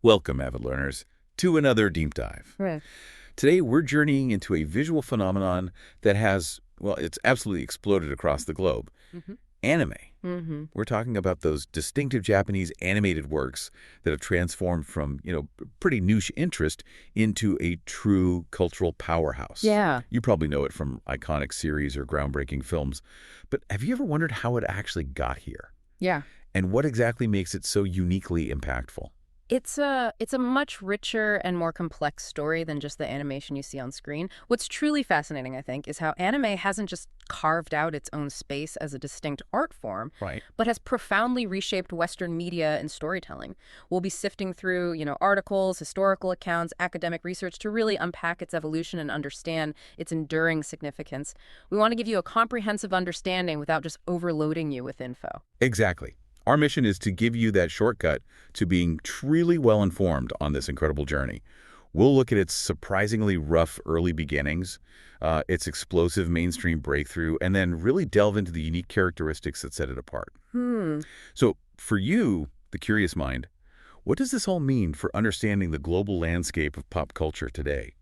Welcome, avid learners, to another deep dive. Right. Today, we're journeying into a visual phenomenon that has, well, it's absolutely exploded across the globe. Mm-hmm. Anime. Mm-hmm. We're talking about those distinctive Japanese animated works that have transformed from, pretty niche interest into a true cultural powerhouse. Yeah. You probably know it from iconic series or groundbreaking films. But have you ever wondered how it actually got here? Yeah. And what exactly makes it so uniquely impactful? It's a much richer and more complex story than just the animation you see on screen. What's truly fascinating, I think, is how anime hasn't just carved out its own space as a distinct art form, Right. but has profoundly reshaped Western media and storytelling. We'll be sifting through, articles, historical accounts, academic research to really unpack its evolution and understand its enduring significance. We want to give you a comprehensive understanding without just overloading you with info. Exactly. Our mission is to give you that shortcut to being truly well-informed on this incredible journey. We'll look at its surprisingly rough early beginnings, its explosive mainstream breakthrough, and then really delve into the unique characteristics that set it apart. So, for you, the curious mind, what does this all mean for understanding the global landscape of pop culture today?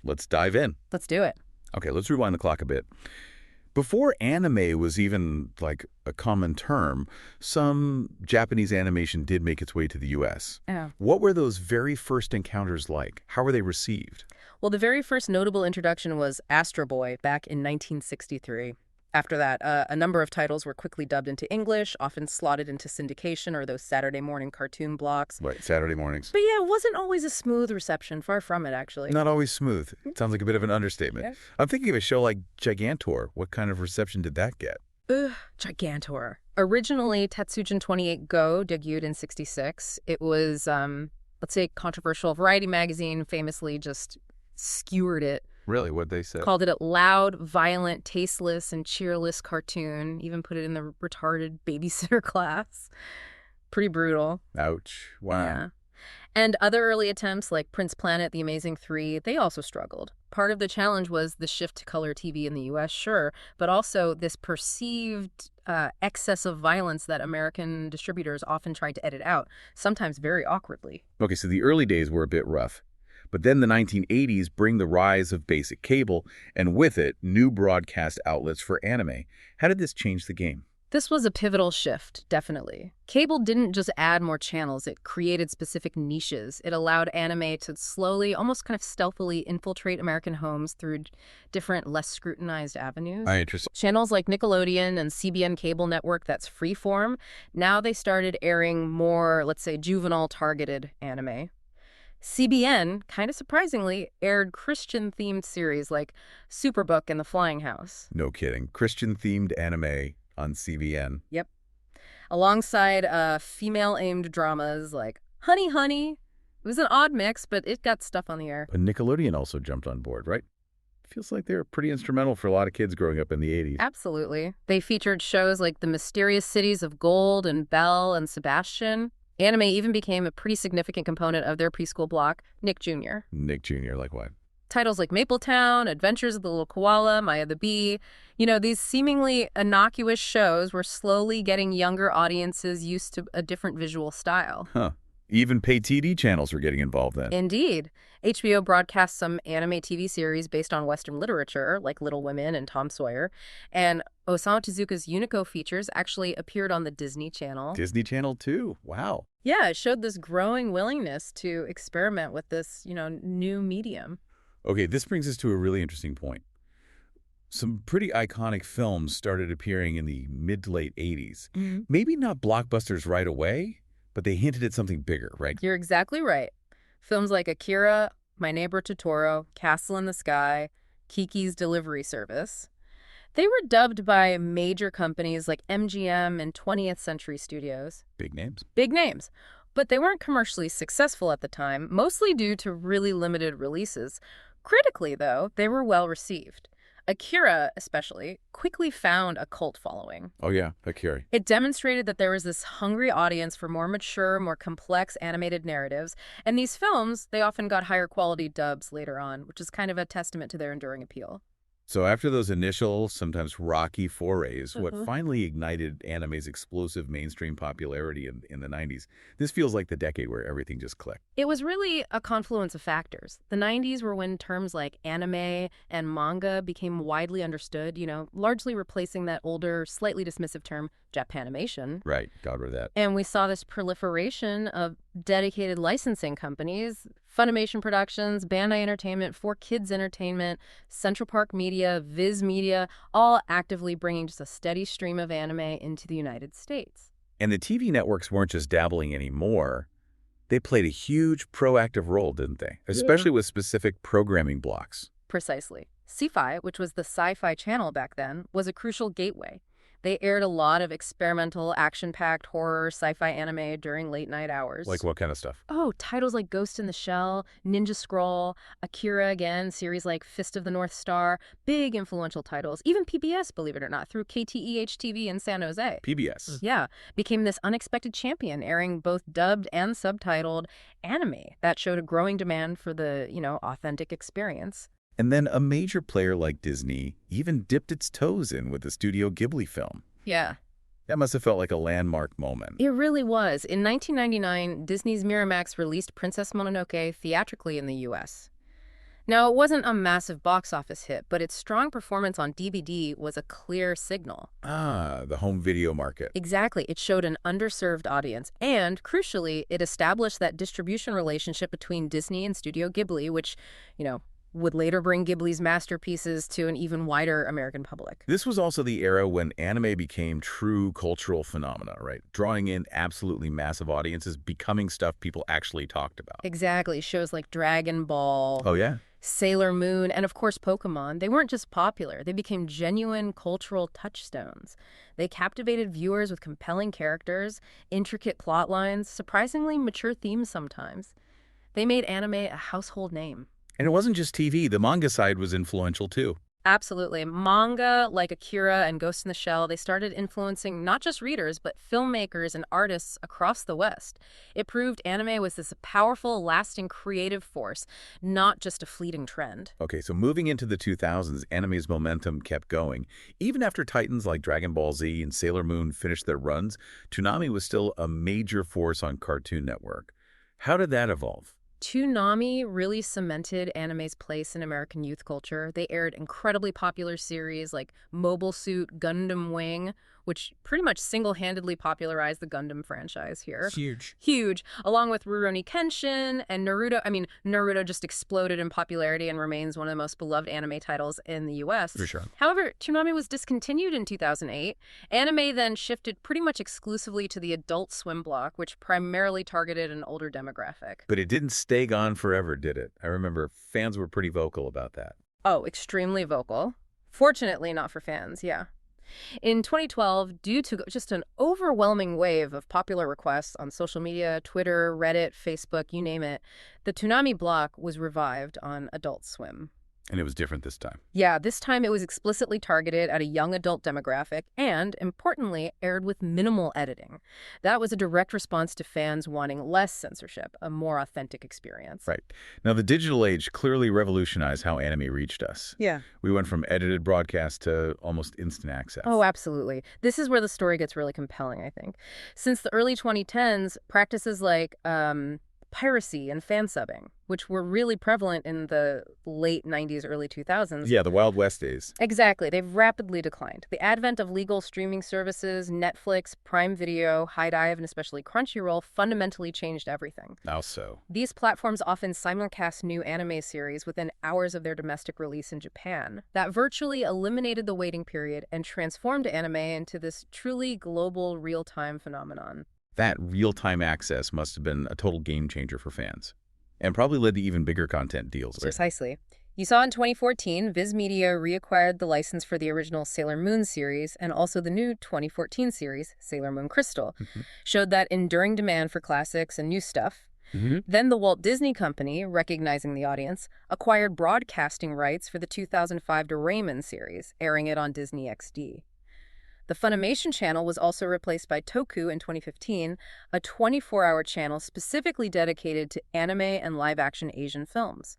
Let's dive in. Let's do it. Okay, let's rewind the clock a bit. Before anime was even like a common term, some Japanese animation did make its way to the U.S. Yeah. What were those very first encounters like? How were they received? Well, the very first notable introduction was Astro Boy back in 1963. After that, a number of titles were quickly dubbed into English, often slotted into syndication or those Saturday morning cartoon blocks. Right, Saturday mornings. But yeah, it wasn't always a smooth reception. Far from it, actually. Not always smooth. Sounds like a bit of an understatement. Yeah. I'm thinking of a show like Gigantor. What kind of reception did that get? Gigantor. Originally, Tetsujin 28 Go debuted in 66. It was, let's say, controversial. Variety magazine famously just skewered it. Really? What'd they say? Called it a loud, violent, tasteless, and cheerless cartoon. Even put it in the retarded babysitter class. Pretty brutal. Ouch. Wow. Yeah. And other early attempts like Prince Planet, The Amazing Three, they also struggled. Part of the challenge was the shift to color TV in the U.S., sure, but also this perceived excess of violence that American distributors often tried to edit out, sometimes very awkwardly. Okay, so the early days were a bit rough. But then the 1980s bring the rise of basic cable, and with it, new broadcast outlets for anime. How did this change the game? This was a pivotal shift, definitely. Cable didn't just add more channels, it created specific niches. It allowed anime to slowly, almost kind of stealthily infiltrate American homes through different, less scrutinized avenues. Interesting. Channels like Nickelodeon and CBN cable network that's freeform, now they started airing more, let's say, juvenile-targeted anime. CBN, kind of surprisingly, aired Christian-themed series like Superbook and The Flying House. No kidding. Christian-themed anime on CBN. Yep. Alongside female-aimed dramas like Honey Honey. It was an odd mix, but it got stuff on the air. But Nickelodeon also jumped on board, right? Feels like they were pretty instrumental for a lot of kids growing up in the 80s. Absolutely. They featured shows like The Mysterious Cities of Gold and Belle and Sebastian. Anime even became a pretty significant component of their preschool block, Nick Jr. Nick Jr., like what? Titles like Mapletown, Adventures of the Little Koala, Maya the Bee. These seemingly innocuous shows were slowly getting younger audiences used to a different visual style. Huh. Even pay TV channels were getting involved then. Indeed. HBO broadcast some anime TV series based on Western literature, like Little Women and Tom Sawyer. And Osamu Tezuka's Unico features actually appeared on the Disney Channel. Disney Channel, too. Wow. Yeah, it showed this growing willingness to experiment with this, new medium. Okay, this brings us to a really interesting point. Some pretty iconic films started appearing in the mid to late 80s. Mm-hmm. Maybe not blockbusters right away, but they hinted at something bigger, right? You're exactly right. Films like Akira, My Neighbor Totoro, Castle in the Sky, Kiki's Delivery Service. They were dubbed by major companies like MGM and 20th Century Studios. Big names. Big names. But they weren't commercially successful at the time, mostly due to really limited releases. Critically, though, they were well received. Akira, especially, quickly found a cult following. Oh, yeah, Akira. It demonstrated that there was this hungry audience for more mature, more complex animated narratives. And these films, they often got higher quality dubs later on, which is kind of a testament to their enduring appeal. So after those initial, sometimes rocky forays, what Mhm. finally ignited anime's explosive mainstream popularity in the 90s, this feels like the decade where everything just clicked. It was really a confluence of factors. The 90s were when terms like anime and manga became widely understood, largely replacing that older, slightly dismissive term, Japanimation. Right, got rid of that. And we saw this proliferation of dedicated licensing companies, Funimation Productions, Bandai Entertainment, 4Kids Entertainment, Central Park Media, Viz Media, all actively bringing just a steady stream of anime into the United States. And the TV networks weren't just dabbling anymore. They played a huge proactive role, didn't they? Especially with specific programming blocks. Precisely. Sci-Fi, which was the sci-fi channel back then, was a crucial gateway. They aired a lot of experimental, action-packed horror, sci-fi anime during late-night hours. Like what kind of stuff? Oh, titles like Ghost in the Shell, Ninja Scroll, Akira again, series like Fist of the North Star, big influential titles. Even PBS, believe it or not, through KTEH-TV in San Jose. PBS. Yeah, became this unexpected champion, airing both dubbed and subtitled anime that showed a growing demand for the, authentic experience. And then a major player like Disney even dipped its toes in with the Studio Ghibli film. Yeah. That must have felt like a landmark moment. It really was. In 1999, Disney's Miramax released Princess Mononoke theatrically in the U.S. Now, it wasn't a massive box office hit, but its strong performance on DVD was a clear signal. Ah, the home video market. Exactly. It showed an underserved audience. And, crucially, it established that distribution relationship between Disney and Studio Ghibli, which, would later bring Ghibli's masterpieces to an even wider American public. This was also the era when anime became true cultural phenomena, right? Drawing in absolutely massive audiences, becoming stuff people actually talked about. Exactly. Shows like Dragon Ball, Oh, yeah? Sailor Moon, and of course Pokemon, they weren't just popular. They became genuine cultural touchstones. They captivated viewers with compelling characters, intricate plot lines, surprisingly mature themes sometimes. They made anime a household name. And it wasn't just TV. The manga side was influential, too. Absolutely. Manga, like Akira and Ghost in the Shell, they started influencing not just readers, but filmmakers and artists across the West. It proved anime was this powerful, lasting creative force, not just a fleeting trend. Okay, so moving into the 2000s, anime's momentum kept going. Even after titans like Dragon Ball Z and Sailor Moon finished their runs, Toonami was still a major force on Cartoon Network. How did that evolve? Toonami really cemented anime's place in American youth culture. They aired incredibly popular series like Mobile Suit Gundam Wing, which pretty much single-handedly popularized the Gundam franchise here. Huge. Huge, along with Rurouni Kenshin and Naruto. Naruto just exploded in popularity and remains one of the most beloved anime titles in the U.S. For sure. However, Toonami was discontinued in 2008. Anime then shifted pretty much exclusively to the Adult Swim block, which primarily targeted an older demographic. But it didn't stay gone forever, did it? I remember fans were pretty vocal about that. Oh, extremely vocal. Fortunately, not for fans, yeah. In 2012, due to just an overwhelming wave of popular requests on social media, Twitter, Reddit, Facebook, you name it, the Toonami block was revived on Adult Swim. And it was different this time. Yeah, this time it was explicitly targeted at a young adult demographic and, importantly, aired with minimal editing. That was a direct response to fans wanting less censorship, a more authentic experience. Right. Now, the digital age clearly revolutionized how anime reached us. Yeah. We went from edited broadcast to almost instant access. Oh, absolutely. This is where the story gets really compelling, I think. Since the early 2010s, practices like piracy and fan subbing, which were really prevalent in the late 90s, early 2000s. Yeah, the Wild West days. Exactly. They've rapidly declined. The advent of legal streaming services, Netflix, Prime Video, High Dive, and especially Crunchyroll fundamentally changed everything. How so? These platforms often simulcast new anime series within hours of their domestic release in Japan. That virtually eliminated the waiting period and transformed anime into this truly global real-time phenomenon. That real-time access must have been a total game changer for fans, and probably led to even bigger content deals. Precisely. You saw in 2014, Viz Media reacquired the license for the original Sailor Moon series and also the new 2014 series, Sailor Moon Crystal, showed that enduring demand for classics and new stuff. Then the Walt Disney Company, recognizing the audience, acquired broadcasting rights for the 2005 Doraemon series, airing it on Disney XD. The Funimation channel was also replaced by Toku in 2015, a 24-hour channel specifically dedicated to anime and live-action Asian films.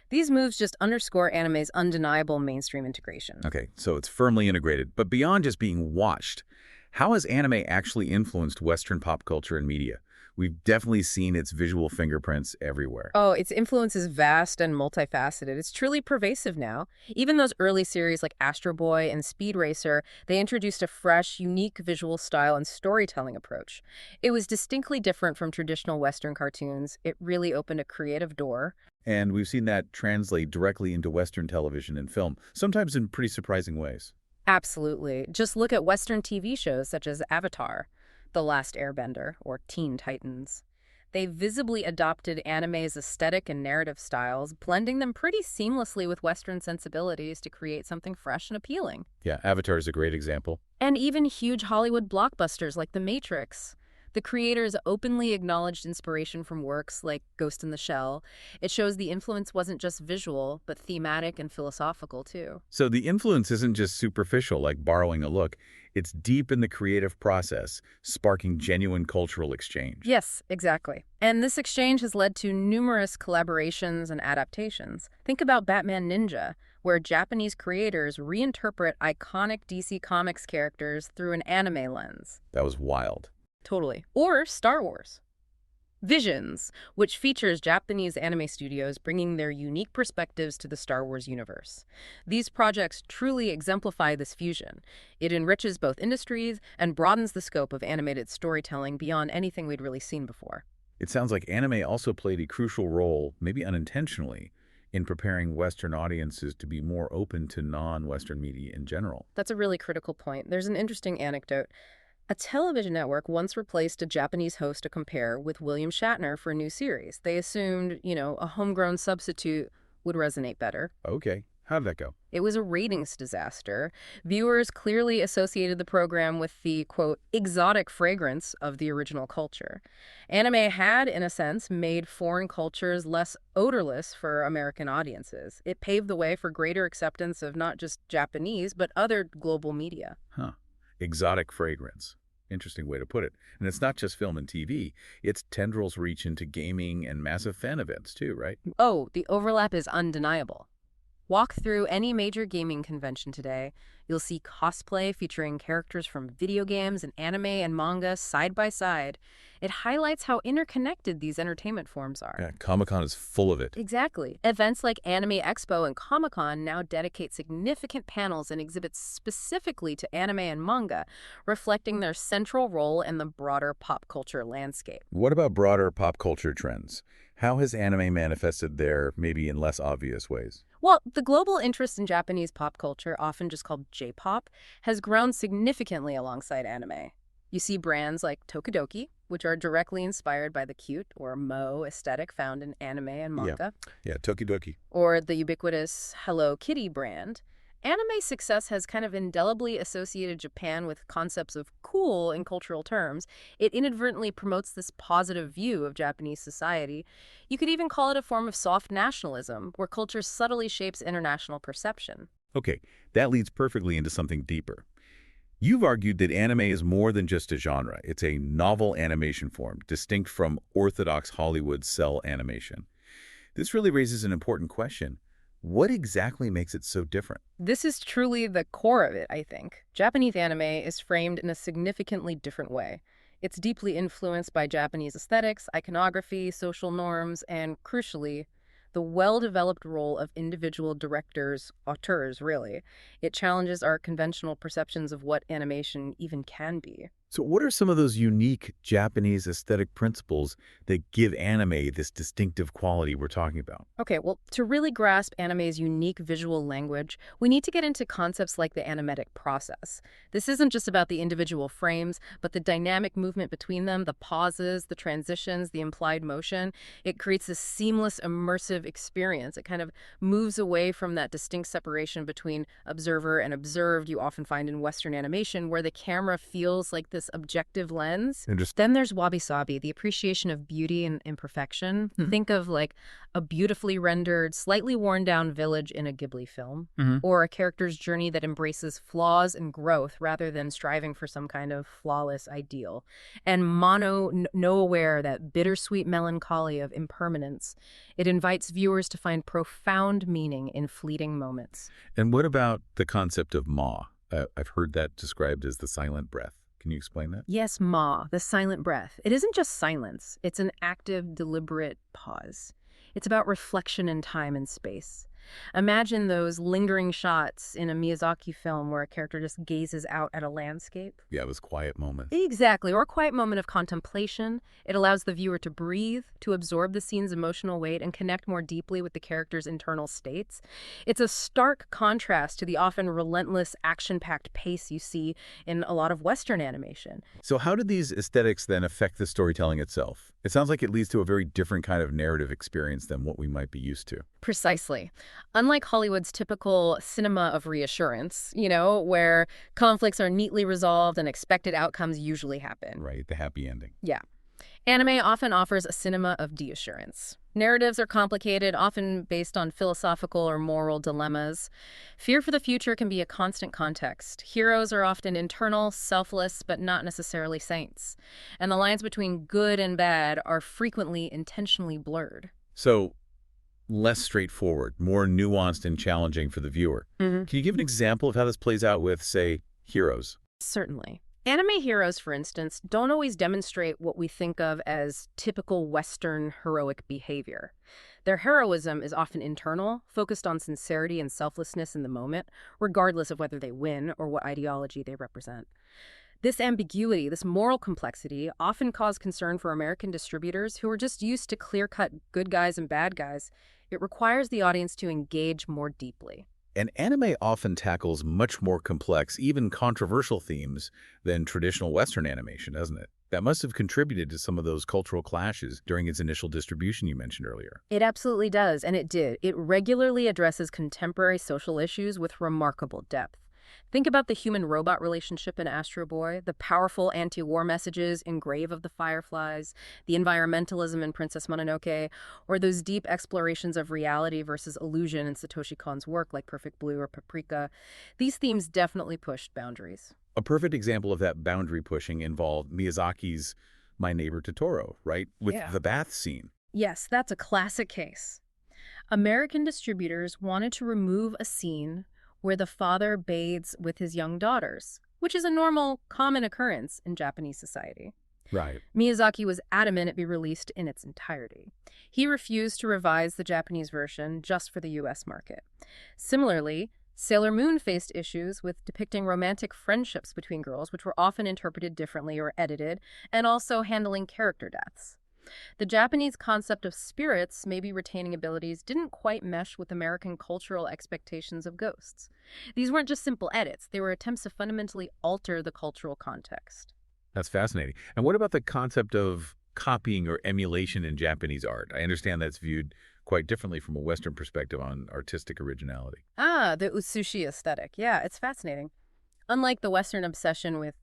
These moves just underscore anime's undeniable mainstream integration. Okay, so it's firmly integrated. But beyond just being watched, how has anime actually influenced Western pop culture and media? We've definitely seen its visual fingerprints everywhere. Oh, its influence is vast and multifaceted. It's truly pervasive now. Even those early series like Astro Boy and Speed Racer, they introduced a fresh, unique visual style and storytelling approach. It was distinctly different from traditional Western cartoons. It really opened a creative door. And we've seen that translate directly into Western television and film, sometimes in pretty surprising ways. Absolutely. Just look at Western TV shows such as Avatar, The Last Airbender, or Teen Titans. They visibly adopted anime's aesthetic and narrative styles, blending them pretty seamlessly with Western sensibilities to create something fresh and appealing. Yeah, Avatar is a great example. And even huge Hollywood blockbusters like The Matrix. The creators openly acknowledged inspiration from works like Ghost in the Shell. It shows the influence wasn't just visual, but thematic and philosophical too. So the influence isn't just superficial, like borrowing a look. It's deep in the creative process, sparking genuine cultural exchange. Yes, exactly. And this exchange has led to numerous collaborations and adaptations. Think about Batman Ninja, where Japanese creators reinterpret iconic DC Comics characters through an anime lens. That was wild. Totally. Or Star Wars. Visions, which features Japanese anime studios bringing their unique perspectives to the Star Wars universe. These projects truly exemplify this fusion. It enriches both industries and broadens the scope of animated storytelling beyond anything we'd really seen before. It sounds like anime also played a crucial role, maybe unintentionally, in preparing Western audiences to be more open to non-Western media in general. That's a really critical point. There's an interesting anecdote. A television network once replaced a Japanese host to compare with William Shatner for a new series. They assumed, a homegrown substitute would resonate better. Okay, how did that go? It was a ratings disaster. Viewers clearly associated the program with the, quote, exotic fragrance of the original culture. Anime had, in a sense, made foreign cultures less odorless for American audiences. It paved the way for greater acceptance of not just Japanese, but other global media. Huh. Exotic fragrance. Interesting way to put it. And it's not just film and TV. Its tendrils reach into gaming and massive fan events too, right? Oh, the overlap is undeniable. Walk through any major gaming convention today. You'll see cosplay featuring characters from video games and anime and manga side by side. It highlights how interconnected these entertainment forms are. Yeah, Comic-Con is full of it. Exactly. Events like Anime Expo and Comic-Con now dedicate significant panels and exhibits specifically to anime and manga, reflecting their central role in the broader pop culture landscape. What about broader pop culture trends? How has anime manifested there, maybe in less obvious ways? Well, the global interest in Japanese pop culture, often just called J-pop, has grown significantly alongside anime. You see brands like Tokidoki, which are directly inspired by the cute or mo aesthetic found in anime and manga, Yeah, Tokidoki. or the ubiquitous Hello Kitty brand. Anime success has kind of indelibly associated Japan with concepts of cool in cultural terms. It inadvertently promotes this positive view of Japanese society. You could even call it a form of soft nationalism, where culture subtly shapes international perception. Okay, that leads perfectly into something deeper. You've argued that anime is more than just a genre. It's a novel animation form, distinct from orthodox Hollywood cell animation. This really raises an important question. What exactly makes it so different? This is truly the core of it, I think. Japanese anime is framed in a significantly different way. It's deeply influenced by Japanese aesthetics, iconography, social norms, and, crucially, the well-developed role of individual directors, auteurs, really. It challenges our conventional perceptions of what animation even can be. So what are some of those unique Japanese aesthetic principles that give anime this distinctive quality we're talking about? Okay, well, to really grasp anime's unique visual language, we need to get into concepts like the animatic process. This isn't just about the individual frames, but the dynamic movement between them, the pauses, the transitions, the implied motion. It creates a seamless, immersive experience. It kind of moves away from that distinct separation between observer and observed you often find in Western animation, where the camera feels like this this objective lens. Interesting. Then there's wabi-sabi, the appreciation of beauty and imperfection. Think of like a beautifully rendered, slightly worn-down village in a Ghibli film, or a character's journey that embraces flaws and growth rather than striving for some kind of flawless ideal. And know aware that bittersweet melancholy of impermanence. It invites viewers to find profound meaning in fleeting moments. And what about the concept of ma? I've heard that described as the silent breath. Can you explain that? Yes, ma, the silent breath. It isn't just silence. It's an active, deliberate pause. It's about reflection in time and space. Imagine those lingering shots in a Miyazaki film where a character just gazes out at a landscape. Yeah, those quiet moments. Exactly, or a quiet moment of contemplation. It allows the viewer to breathe, to absorb the scene's emotional weight, and connect more deeply with the character's internal states. It's a stark contrast to the often relentless, action-packed pace you see in a lot of Western animation. So how do these aesthetics then affect the storytelling itself? It sounds like it leads to a very different kind of narrative experience than what we might be used to. Precisely. Unlike Hollywood's typical cinema of reassurance, where conflicts are neatly resolved and expected outcomes usually happen. Right, the happy ending. Yeah. Anime often offers a cinema of deassurance. Narratives are complicated, often based on philosophical or moral dilemmas. Fear for the future can be a constant context. Heroes are often internal, selfless, but not necessarily saints. And the lines between good and bad are frequently intentionally blurred. So, less straightforward, more nuanced and challenging for the viewer. Can you give an example of how this plays out with, say, heroes? Certainly. Anime heroes, for instance, don't always demonstrate what we think of as typical Western heroic behavior. Their heroism is often internal, focused on sincerity and selflessness in the moment, regardless of whether they win or what ideology they represent. This ambiguity, this moral complexity, often caused concern for American distributors who are just used to clear-cut good guys and bad guys. It requires the audience to engage more deeply. And anime often tackles much more complex, even controversial themes than traditional Western animation, doesn't it? That must have contributed to some of those cultural clashes during its initial distribution you mentioned earlier. It absolutely does, and it did. It regularly addresses contemporary social issues with remarkable depth. Think about the human-robot relationship in Astro Boy, the powerful anti-war messages in Grave of the Fireflies, the environmentalism in Princess Mononoke, or those deep explorations of reality versus illusion in Satoshi Kon's work like Perfect Blue or Paprika. These themes definitely pushed boundaries. A perfect example of that boundary pushing involved Miyazaki's My Neighbor Totoro, right? With the bath scene. Yes, that's a classic case. American distributors wanted to remove a scene where the father bathes with his young daughters, which is a normal, common occurrence in Japanese society. Right. Miyazaki was adamant it be released in its entirety. He refused to revise the Japanese version just for the U.S. market. Similarly, Sailor Moon faced issues with depicting romantic friendships between girls, which were often interpreted differently or edited, and also handling character deaths. The Japanese concept of spirits, maybe retaining abilities, didn't quite mesh with American cultural expectations of ghosts. These weren't just simple edits. They were attempts to fundamentally alter the cultural context. That's fascinating. And what about the concept of copying or emulation in Japanese art? I understand that's viewed quite differently from a Western perspective on artistic originality. The Utsushi aesthetic. Yeah, it's fascinating. Unlike the Western obsession with,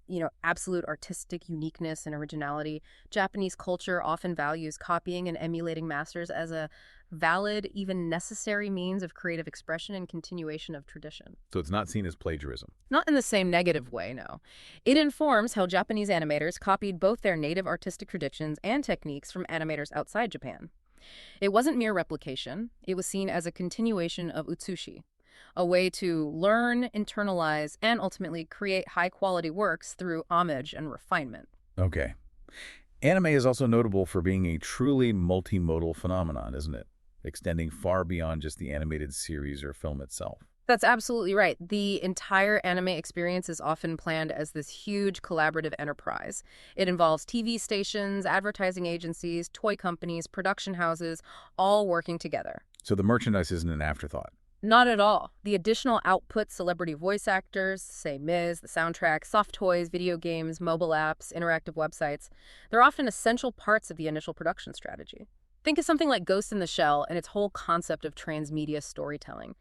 absolute artistic uniqueness and originality, Japanese culture often values copying and emulating masters as a valid, even necessary means of creative expression and continuation of tradition. So it's not seen as plagiarism. Not in the same negative way, no. It informs how Japanese animators copied both their native artistic traditions and techniques from animators outside Japan. It wasn't mere replication. It was seen as a continuation of Utsushi, a way to learn, internalize, and ultimately create high-quality works through homage and refinement. Okay. Anime is also notable for being a truly multimodal phenomenon, isn't it? Extending far beyond just the animated series or film itself. That's absolutely right. The entire anime experience is often planned as this huge collaborative enterprise. It involves TV stations, advertising agencies, toy companies, production houses, all working together. So the merchandise isn't an afterthought. Not at all. The additional output, celebrity voice actors, say Miz, the soundtrack, soft toys, video games, mobile apps, interactive websites, they're often essential parts of the initial production strategy. Think of something like Ghost in the Shell and its whole concept of transmedia storytelling.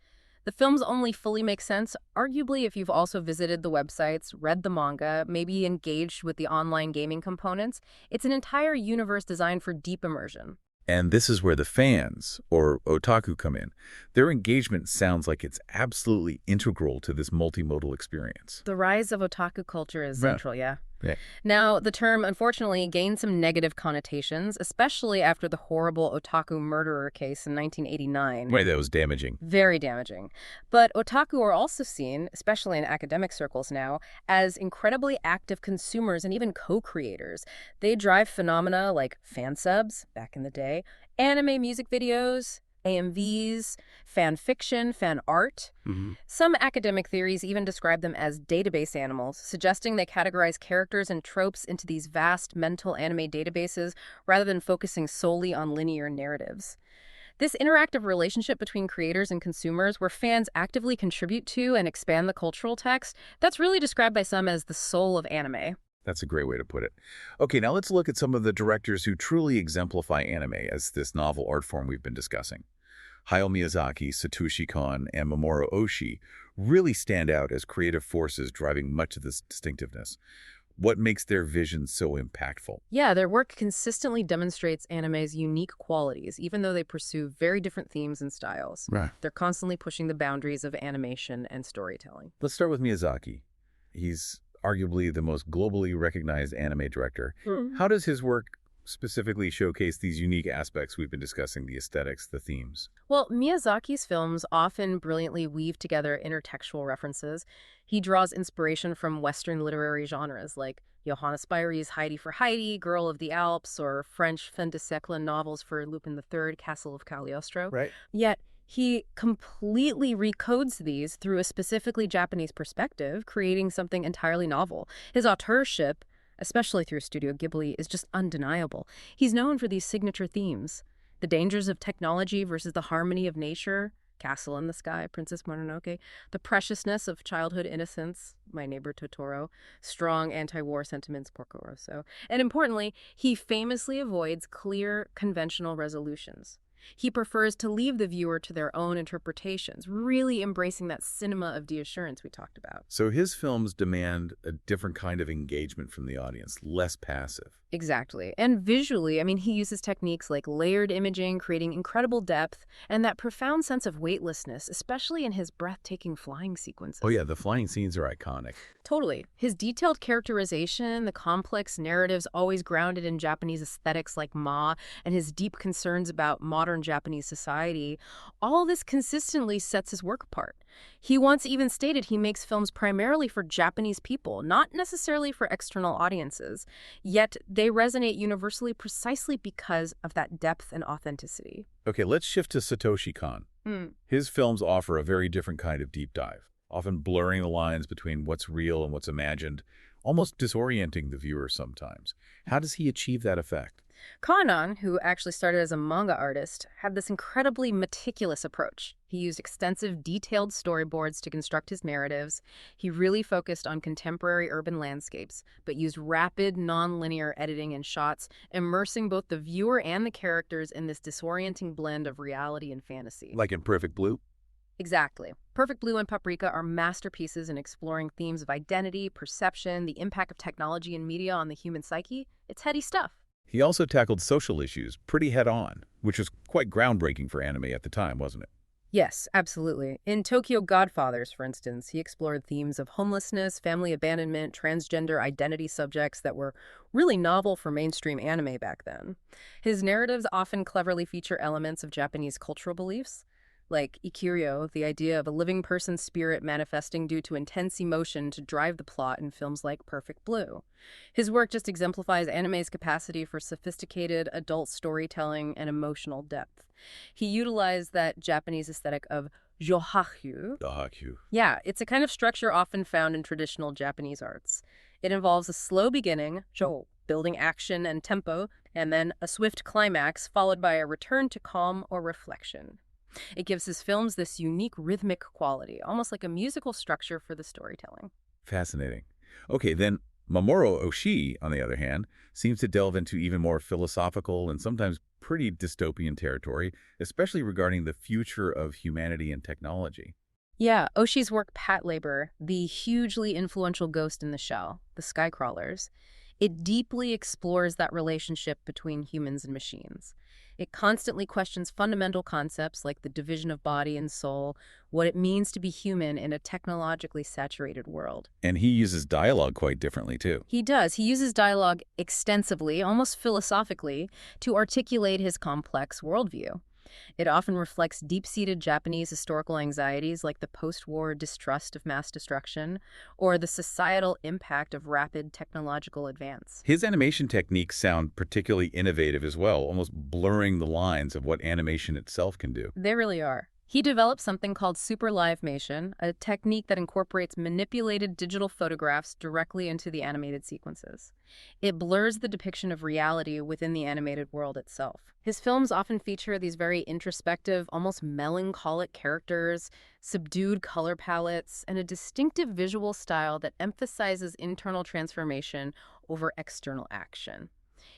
The films only fully make sense, arguably, if you've also visited the websites, read the manga, maybe engaged with the online gaming components. It's an entire universe designed for deep immersion. And this is where the fans, or otaku, come in. Their engagement sounds like it's absolutely integral to this multimodal experience. The rise of otaku culture is Right. central, yeah. Yeah. Now, the term unfortunately gained some negative connotations, especially after the horrible otaku murderer case in 1989. Right, that was damaging. Very damaging. But otaku are also seen, especially in academic circles now, as incredibly active consumers and even co-creators. They drive phenomena like fan subs, back in the day, anime music videos, AMVs, fan fiction, fan art. Some academic theories even describe them as database animals, suggesting they categorize characters and tropes into these vast mental anime databases rather than focusing solely on linear narratives. This interactive relationship between creators and consumers, where fans actively contribute to and expand the cultural text, that's really described by some as the soul of anime. That's a great way to put it. Okay, now let's look at some of the directors who truly exemplify anime as this novel art form we've been discussing. Hayao Miyazaki, Satoshi Kon, and Mamoru Oshii really stand out as creative forces driving much of this distinctiveness. What makes their vision so impactful? Yeah, their work consistently demonstrates anime's unique qualities, even though they pursue very different themes and styles. Right. They're constantly pushing the boundaries of animation and storytelling. Let's start with Miyazaki. He's arguably the most globally recognized anime director. How does his work specifically showcase these unique aspects we've been discussing, the aesthetics, the themes? Well, Miyazaki's films often brilliantly weave together intertextual references. He draws inspiration from Western literary genres like Johannes Spyri's Heidi for Heidi, Girl of the Alps, or French fin de siècle novels for Lupin III, Castle of Cagliostro. Right. Yet, he completely recodes these through a specifically Japanese perspective, creating something entirely novel. His auteurship, especially through Studio Ghibli, is just undeniable. He's known for these signature themes: the dangers of technology versus the harmony of nature, Castle in the Sky, Princess Mononoke, the preciousness of childhood innocence, My Neighbor Totoro, strong anti-war sentiments, Porco Rosso. And importantly, he famously avoids clear, conventional resolutions. He prefers to leave the viewer to their own interpretations, really embracing that cinema of deassurance we talked about. So his films demand a different kind of engagement from the audience, less passive. Exactly. And visually, he uses techniques like layered imaging, creating incredible depth, and that profound sense of weightlessness, especially in his breathtaking flying sequences. Oh yeah, the flying scenes are iconic. Totally. His detailed characterization, the complex narratives always grounded in Japanese aesthetics like Ma, and his deep concerns about modern Japanese society, all this consistently sets his work apart. He once even stated he makes films primarily for Japanese people, not necessarily for external audiences, yet they resonate universally precisely because of that depth and authenticity. Okay, let's shift to Satoshi Kon. His films offer a very different kind of deep dive, often blurring the lines between what's real and what's imagined, almost disorienting the viewer sometimes. How does he achieve that effect? Kanan, who actually started as a manga artist, had this incredibly meticulous approach. He used extensive, detailed storyboards to construct his narratives. He really focused on contemporary urban landscapes, but used rapid, non-linear editing and shots, immersing both the viewer and the characters in this disorienting blend of reality and fantasy. Like in Perfect Blue? Exactly. Perfect Blue and Paprika are masterpieces in exploring themes of identity, perception, the impact of technology and media on the human psyche. It's heady stuff. He also tackled social issues pretty head-on, which was quite groundbreaking for anime at the time, wasn't it? Yes, absolutely. In Tokyo Godfathers, for instance, he explored themes of homelessness, family abandonment, transgender identity subjects that were really novel for mainstream anime back then. His narratives often cleverly feature elements of Japanese cultural beliefs, like Ikiryo, the idea of a living person's spirit manifesting due to intense emotion to drive the plot in films like Perfect Blue. His work just exemplifies anime's capacity for sophisticated adult storytelling and emotional depth. He utilized that Japanese aesthetic of johaku. Dahaku. Yeah, it's a kind of structure often found in traditional Japanese arts. It involves a slow beginning, jo, building action and tempo, and then a swift climax followed by a return to calm or reflection. It gives his films this unique rhythmic quality, almost like a musical structure for the storytelling. Fascinating. Okay, then Mamoru Oshii, on the other hand, seems to delve into even more philosophical and sometimes pretty dystopian territory, especially regarding the future of humanity and technology. Yeah, Oshii's work Pat Labor, the hugely influential Ghost in the Shell, the Skycrawlers, it deeply explores that relationship between humans and machines. It constantly questions fundamental concepts like the division of body and soul, what it means to be human in a technologically saturated world. And he uses dialogue quite differently, too. He does. He uses dialogue extensively, almost philosophically, to articulate his complex worldview. It often reflects deep-seated Japanese historical anxieties like the post-war distrust of mass destruction or the societal impact of rapid technological advance. His animation techniques sound particularly innovative as well, almost blurring the lines of what animation itself can do. They really are. He developed something called super live-mation, a technique that incorporates manipulated digital photographs directly into the animated sequences. It blurs the depiction of reality within the animated world itself. His films often feature these very introspective, almost melancholic characters, subdued color palettes, and a distinctive visual style that emphasizes internal transformation over external action.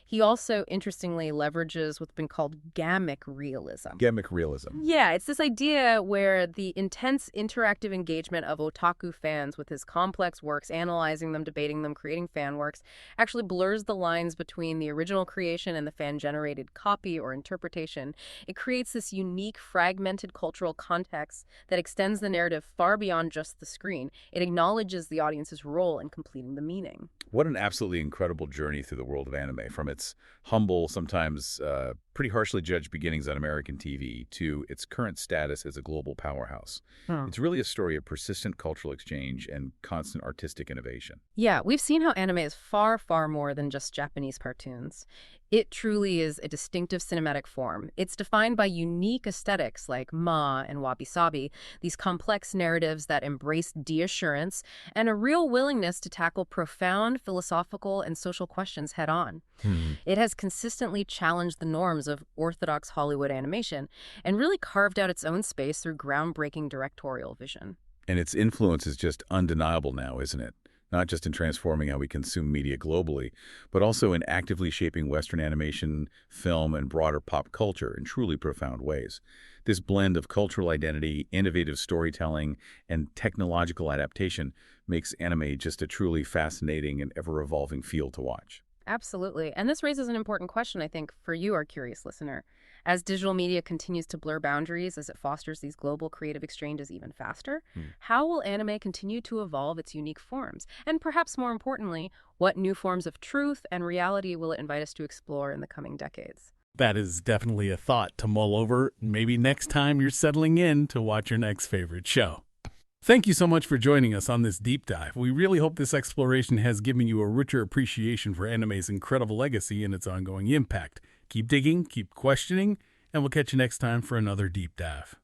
He also, interestingly, leverages what's been called gamic realism. Gamic realism. Yeah, it's this idea where the intense interactive engagement of otaku fans with his complex works, analyzing them, debating them, creating fan works, actually blurs the lines between the original creation and the fan-generated copy or interpretation. It creates this unique, fragmented cultural context that extends the narrative far beyond just the screen. It acknowledges the audience's role in completing the meaning. What an absolutely incredible journey through the world of anime, from its humble, sometimes pretty harshly judged beginnings on American TV to its current status as a global powerhouse. It's really a story of persistent cultural exchange and constant artistic innovation. Yeah, we've seen how anime is far, far more than just Japanese cartoons. It truly is a distinctive cinematic form. It's defined by unique aesthetics like ma and wabi-sabi, these complex narratives that embrace deassurance, and a real willingness to tackle profound philosophical and social questions head-on. It has consistently challenged the norms of orthodox Hollywood animation and really carved out its own space through groundbreaking directorial vision. And its influence is just undeniable now, isn't it? Not just in transforming how we consume media globally, but also in actively shaping Western animation, film, and broader pop culture in truly profound ways. This blend of cultural identity, innovative storytelling, and technological adaptation makes anime just a truly fascinating and ever-evolving field to watch. Absolutely. And this raises an important question, I think, for you, our curious listener. As digital media continues to blur boundaries, as it fosters these global creative exchanges even faster, how will anime continue to evolve its unique forms? And perhaps more importantly, what new forms of truth and reality will it invite us to explore in the coming decades? That is definitely a thought to mull over, maybe next time you're settling in to watch your next favorite show. Thank you so much for joining us on this deep dive. We really hope this exploration has given you a richer appreciation for anime's incredible legacy and its ongoing impact. Keep digging, keep questioning, and we'll catch you next time for another deep dive.